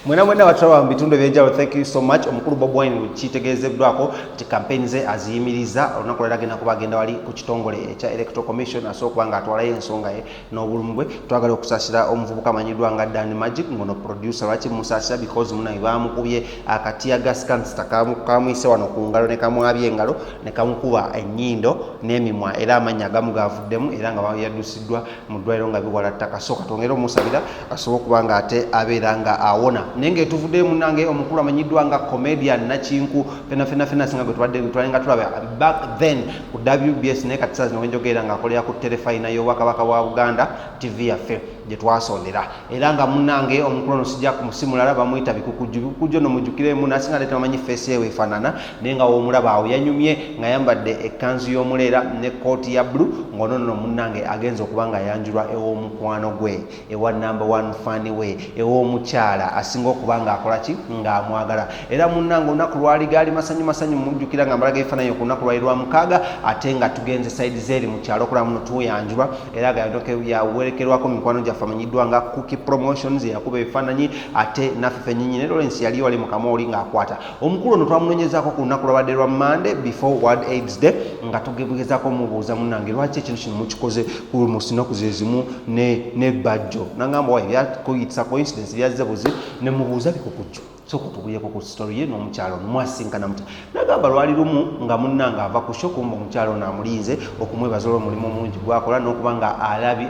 Mwena watawa mbitundu ebyenjawulo, thank you so much. Omukulu Bob Wine kitegeezeddwako nti campaign ze aziyimiriza olunaku lwera agenda kuba agenda wali ku kitongole ekya Electoral Commission asobola nga atwalayo ensonga ye n'obulamu bwe. Twagala okusaasira omuvubuka amanyiddwa nga Dan Magic ngono producer. Lwaki musaasira? Because munaye bamukubye akatiya gas canister kamuyise wano ku ngalo ne kamwabya engalo ne kamukuba ennyindo n'emimwa era amanya agamu gavuddemu era nga yadusiddwa mu ddwaliro nga biwala ttaka. So katongera omusabira asobola okuba nga ate abeera nga awona. Nenge tuvudde munange omukulu amanyiddwa nga comedian Nakinku fena singa gwe twalenga tulaba back then ku BBS ne kati sazi nwenjogera nga akolera ku BBSTEREFAYINA y'Obwakabaka bwa Buganda TV yaffe gye twasondera era nga munange omukulu ono sijja kumusimulala bamuyita Bikukujju no mujjukiremu nasinga leta amanyi face yewe efaanana naye nga w'omulaba awo Anyumye nga yambadde ekkanzu y'omuleera ne kooti ya blue ng'ono nno munange agenza okuba nga ayanjulwa ew'omukwano gwe ewa number one fan we ew'omukyala asinga okuba nga akola ki ng'amwagala era munange olunaku lwali gaali masanyu mujjukira nga mbalaga ebifaananyi ku lunaku lwali lwa mukaaga ate nga tugenze saidi zeeri mu kyalo okulaba muno tuyanjulwa era nga yawerekerwako mikwano gyaffe amanyiddwa nga Cookie Promotions yakuba ebifaananyi ate naffe ffennyinyi ne Lawrence yali wali mu kamooli ng'akwata omukulu ono twamunoonyezaako ku lunaku lwabadde lwa Monday before World AIDS Day nga tugezaako mubuuza munange lwaki ekintu kino mukikoze mu sinaku ze zimu ne bajjo nangamba wayi byakuyitisa coincidence byazze buzi ne mubuuza Bikukujju so kutubuyeko ku story ye n'omukyalo mwasinkana muta nagamba lwali lumu nga munnanga ava ku shokumba omukyalo n'amulinze okumwebaza olw'omulimu omungi gwakola n'okuba nga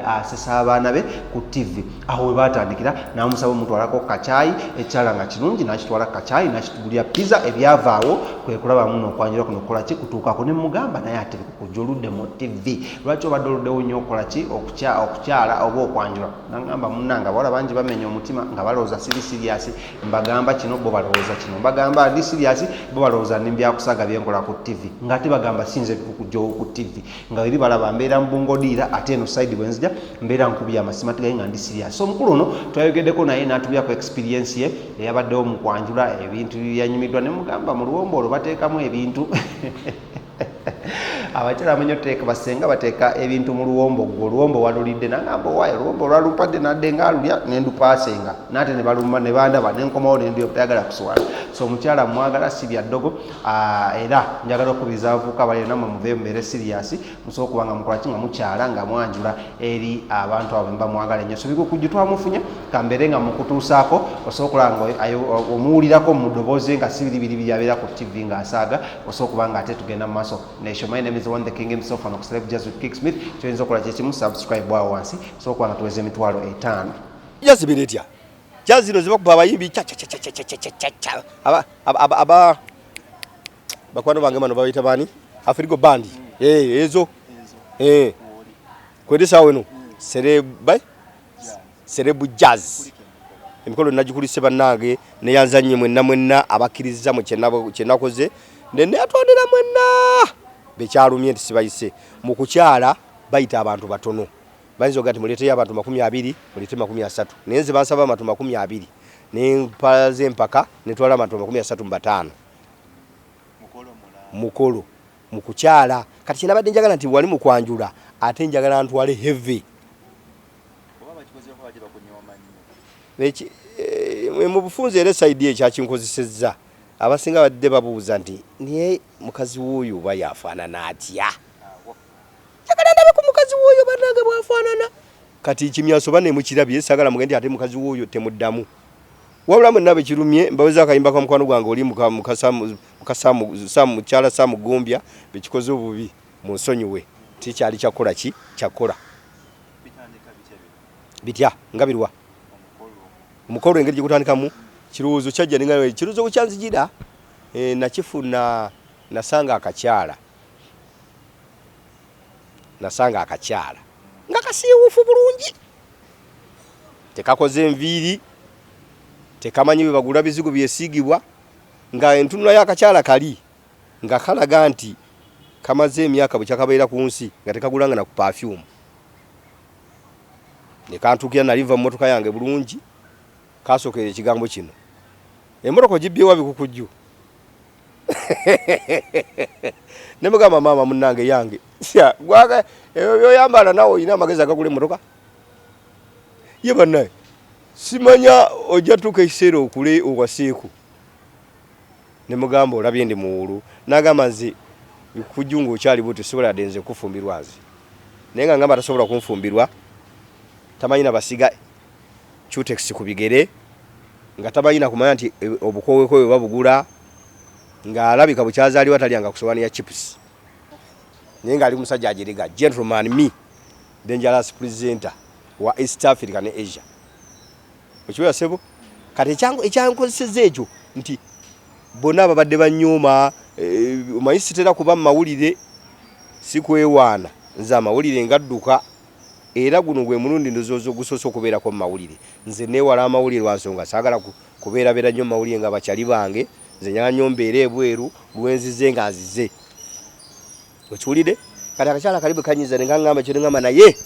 asesa abaana be ku TV aho we baatandikira n'amusaba omutwalako kacaayi ekyala nga kirungi n'akitwala kacaayi n'akitugulya pizza ebyavaawo kwe kulaba muno okwanjula kuno okukola ki kutuukako ne mugamba naye ate Bikukujju oludde mu TV lwaki obadde oluddewo nnyo okukola ki okukyala oba okwanjula nagamba munnanga bawala bangi bamenya omutima nga balowooza siri siriasi mbagamba bo balowooza kino bagamba ndi serious bo balowooza nimbyakusaga byenkola ku TV ngate bagamba sinze Bikukujju ku TV nga eri balaba mbeera mbungodiira ate eno side bwenzija mbeera nkubya amasima tigaye nga ndi serious so mukulu ono twayogeddeko naye n'atubyako experience ye eyabaddewo mu kwanjula ebintu yanyumiddwa ne mugamba mu luwombo olwo bateekamu ebintu abakyala amenyo teeka basenga bateeka ebintu mu luwombo gwo oluwombo walulidde nagamba wayo oluwombo lwalumpadde nadde nga alulya nendupaasenga nate ne baluma ne bandaba nenkomawo nendi okutayagala kuswala so omukyala mwagala si bya ddogo era njagala okubiriza abavubuka bali namwe muveeyo mubeere siriasi musobola okuba nga mukola ki nga mukyala nga mwanjula eri abantu abo mba mwagala ennyo so Bikukujju twamufunye kambeere nga mukutuusaako osobola okulaba nga omuwulirako mu ddoboozi nga si biribiri abeera ku TV ng'asaaga osobola okuba nga ate tugenda mu maaso nesho my name is one the king himself and Oxley just with Kick Smith kyoyinza okukola kyekimu subscribe wawo wansi so okuba nga tuweze emitwalo 5 yazibira etya jazino zibakuba abayimbi aba bakwano bange bano bayita bani Afrigo band ezo kwedesa weno serebu jazz emikolo nagikulise bannange neyanzanye mwenna abakkiriza mu kyenakoze nene atondera mwenna bekyalumye nti sibayise mu kukyala bayita abantu batono bayinza ogati muleeteyo abantu 20 mulete 30 naye nze bansaba abantu 20 nempaze empaka netwala abantu 35 mukolo mu kukyala kati kinabadde njagala nti wali mu kwanjula ate njagala ntwale heavy mu bufunze era side ekyakinkozesezza abasinga badde babuuza nti niye mukazi w'oyo oba yafaanana atya njagala ndabe ku mukazi w'oyo bannange bwafaanana kati kimyaso bane mukirabye sagala mugende ate mukazi w'oyo temuddamu wabula mwenna bekirumye mbaweza akayimba kwa mukwano gwange oli mukyala Samugumbya bekikoze obubi mu nsonyiwe tikyali kyakola ki kyakola bitya ngabirwa omukolo engeri gyekutandikamu kirowoozo kyajja ninga kirowoozo kyanzijira nakifuna nasanga akakyala nga kasiiwuufu bulungi tekakoze enviiri tekamanyi bwe bagula bizigo byesiigibwa nga entunula y'akakyala kali nga kalaga nti kamaze emyaka bwe kyakabeera ku nsi nga tekagulanga na ku perfume ne kantukira naliva mu motoka yange bulungi kasookera ekigambo kino emmotoka gibyewa Bikukujju ne mugamba maama munnange yange gwaga ebyo byoyambala nawe olina amagezi agagula emmotoka ye bannaye simanya ojja tuka ekiseera okule owaseeku ne mugamba olabye ndi muwulu n'agamba nze Bikukujju ng'okyali bw'otyo sisobola dde nze kufumbirwa nze naye nga ngamba tasobola kunfumbirwa tamanyi na basiga cutex ku bigere nga tamanyi na kumanya nti obukowekowe babugula ng'alabika bukyazaaliwa talyanga ku sowaani ya chips naye ng'ali musajja ajerega gentleman me dangerous presenter wa East Africa ne Asia okiwera sebo kati ekyankozeseza ekyo nti bonna ababadde banyooma omanyi sitera kuba mu mawulire si kwewaana nze amawulire ngadduka era guno gwe mulundi ndozoozo gusoose okubeerako mu mawulire nze neewala amawulire lwa nsonga saagala kubeerabeera nnyo mu mawulire nga bakyali bange nze nyala nnyo mbeera ebweru lwenzize nga nzize okiwulire kati akakyala kali bwe kanyiza ne ngamba kyo ne ngamba naye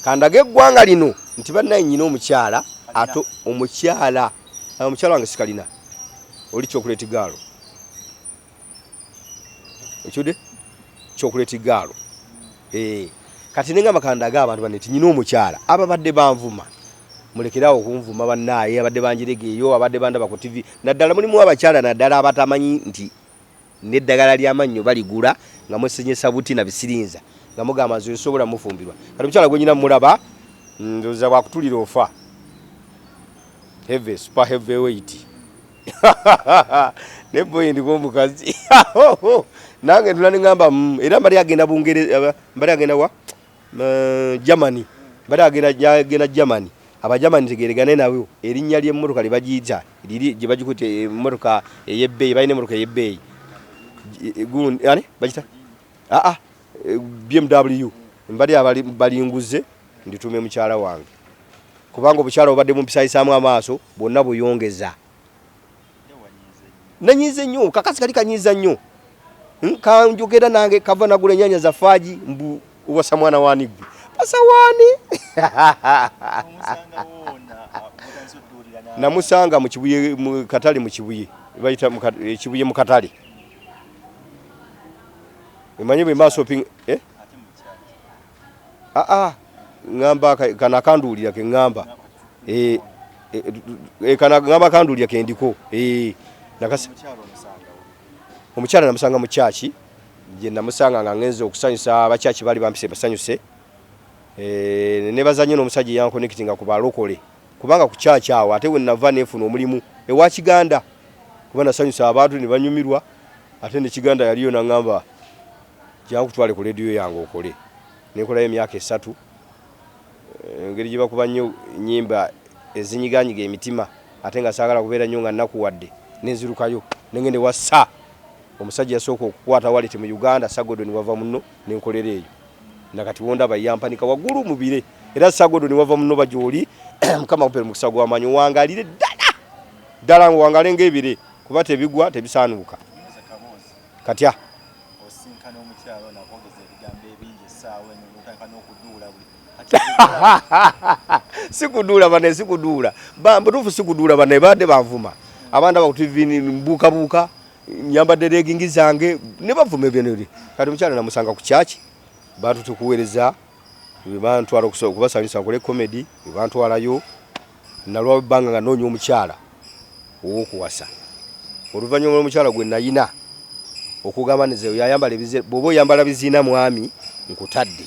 kandage eggwanga lino nti bannaye nnyina omukyala ate omukyala wange sikalina oli chocolate gaalo ekyude chocolate gaalo kati nenga makandaga abantu baneti nyina omukyala ababadde banvuma mulekerawo okunvuma bannaye abadde banjiregeeyo abadde bandaba ku TV naddala mulimu abakyala naddala abatamanyi nti neddagala ly'amannyo baligula nga musenyesa buti na bisirinza nga mugamba nze osobola mufumbirwa kati omukyala gwe nyina mulaba ndoza bwakutulira ofa super heavyweight ne boy ndiko omukazi nange ndula ngamba era mbali agenda Bungereza mbali agenda wa Germany mbali agenda Germany aba Germany tegeregane nawe erinnya lye mmotoka libajita liri gye bagikute mmotoka eyebbeyi bayine mmotoka eyebbeyi gun yani bajita BMW mbali balinguze nditume mukyala wange kubanga obukyala obadde mu mpisayisaamu amaaso bonna buyongeza nanyize nnyo kakasi kali kanyiza nnyo kanjogera nange kava nagula ennyanya za faaji mbu uwasa mwana wanigwe pasawani namusanga mu kibuye mu katale mu kibuye bayita mu kibuye mu katale emanyi bwe maso ping ngamba kana kandulira ke ngamba kana ngamba kandulira ke ndiko nakasi omukyala namusanga mu chachi je namusanga nga ngenze okusanyusa abachachi bali bampise basanyuse ne bazanye n'omusajja yan connecting ku balokole kubanga ku chachi awo ate we nava nefuna omulimu ewa Kiganda kuba nasanyusa abantu ne banyumirwa ate ne Kiganda yaliyo na ngamba jangu twale ku radio yange okole nekola emyaka 3 ngeri jiba kuba nnyo nyimba ezinyiganyiga emitima ate nga saagala kubeera nnyo nga nakuwadde nenzirukayo nengende wasa omusajja yasooka okukwata waliti mu Uganda Sagodo ni wava muno nenkolera eyo nakati wonda bayampanika waggulu mubire era Sagodo ni wava muno bajoli mukama kupera mukisa gwamanyi wangalire ddala ngo wangalenga ebire kuba tebigwa tebisaanuuka katya osinkana omukyalo nakongeza ebigambo ebingi essaawa eno notandika n'okuduula sikuduula bane sikuduula butuufu sikuduula bane badde banvuma abanda ba TV mbuka buka nyambadde legging zange ne bavuma ebyeneri kati omukyala namusanga ku chachi bantu tukuweereza bantu twala okubasanyusa nkole comedy bantu twalayo nalwa banga nga noonya omukyala owokuwasa oluvannyuma lw'omukyala gwe nayina okugamba nze yayambala ebiziina bw'oba oyambala biziina mwami nkutadde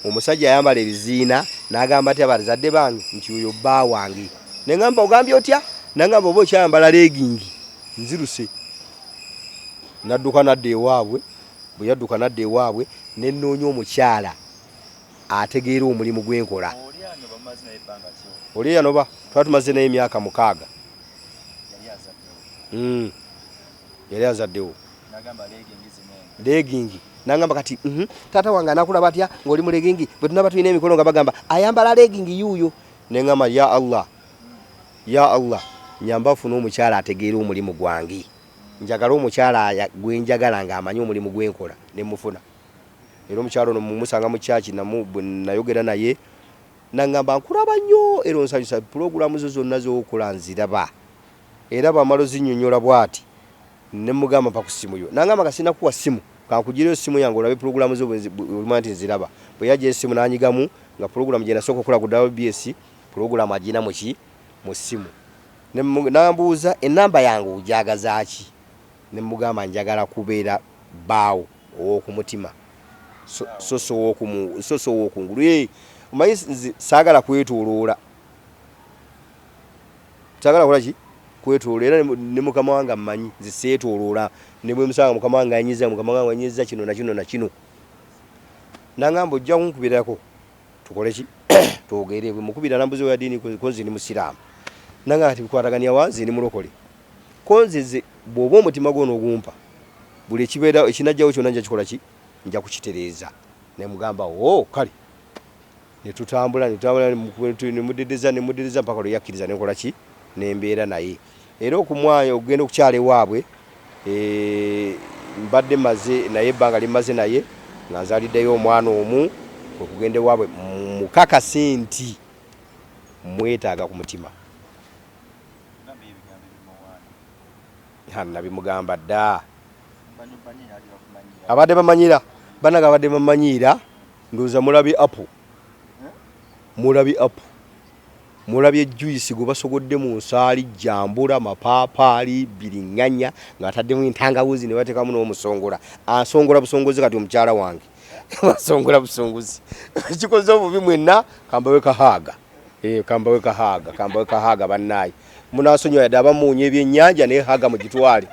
omusajja yayambala ebiziina n'agamba ati abazadde bange nti oyo bba wange ne ngamba ogambye otya nangamba oba okyayambala legingi nziruse nadduka nadde ewaabwe bwe yadduka nadde ewaabwe nenoonya omukyala ategeera omulimu gwenkola oli yanoba twali tumaze naye emyaka 6 yali azaddewo legingi nangamba kati taata wange anakulaba atya ng'oli mu legingi bwe tunaba tulina emikono nga bagamba ayambala legingi yuuyo nengamba ya Allah nyamba afuna omukyala ategeera omulimu gwange njagala omukyala gwenjagala nga amanyi omulimu gwenkola nemufuna era omukyala ono mumusanga mu chachi nayogera naye nangamba nkulaba nnyo era onsanyusa pulogulamu zo zonna z'okola nziraba era bamalo zinnyonnyola bw'ati nemugamba mpa ku simu yo nangamba kasina kuwa simu kankugirayo simu yange olabe pulogulamu zo olumanya nti nziraba bwe yajja esimu nanyigamu nga pulogulamu gye nasooka okukola ku BBS program agina mu simu nambuuza enamba yange ojagaza ki ne mugamba njagala kubeera baawo ow'okumutima soso w'okungulu omanyi saagala kwetooloola saagala kola ki kwetooloola era ne mukama wange amanyi nze seetooloola ne bwe musanga mukama wange anyiza mukama wange anyiza kino na kino na kino nangamba ojja kunkubirako tukole ki twogere bwe mukubira nambuzi wa dini kozi ni musiraamu nanga ati bikwataganya wanze ni mulokole konzize bw'oba omutima gwo n'ogumpa buli kibeera ekinajjawo kyonna nja kikola ki nja kukitereeza ne mugamba kale ne tutambula ne mudedeza mpaka lwe yakkiriza ne nkola ki nembeera naye era okumwayo okugenda okukyala ewaabwe mbadde maze naye ebbanga limaze naye nga nzaaliddeyo omwana omu okugenda ewaabwe mukakase nti mwetaaga ku mutima nabimugamba dda abadde bamanyira banaga abadde bamanyira ndowooza mulabye apo mulabye juice gwe basogodde mu nsaali jambula mapaapaali biriŋŋanya ng'ataddemu entangawuzi ne bateekamu n'omusongola ansongola busongozi kati omukyala wange basongola busongozi kikoze obubi mwenna kambawe kahaaga bannaayi munasonyiwa yadde abamuunya ebyennyanja naye haga mugitwale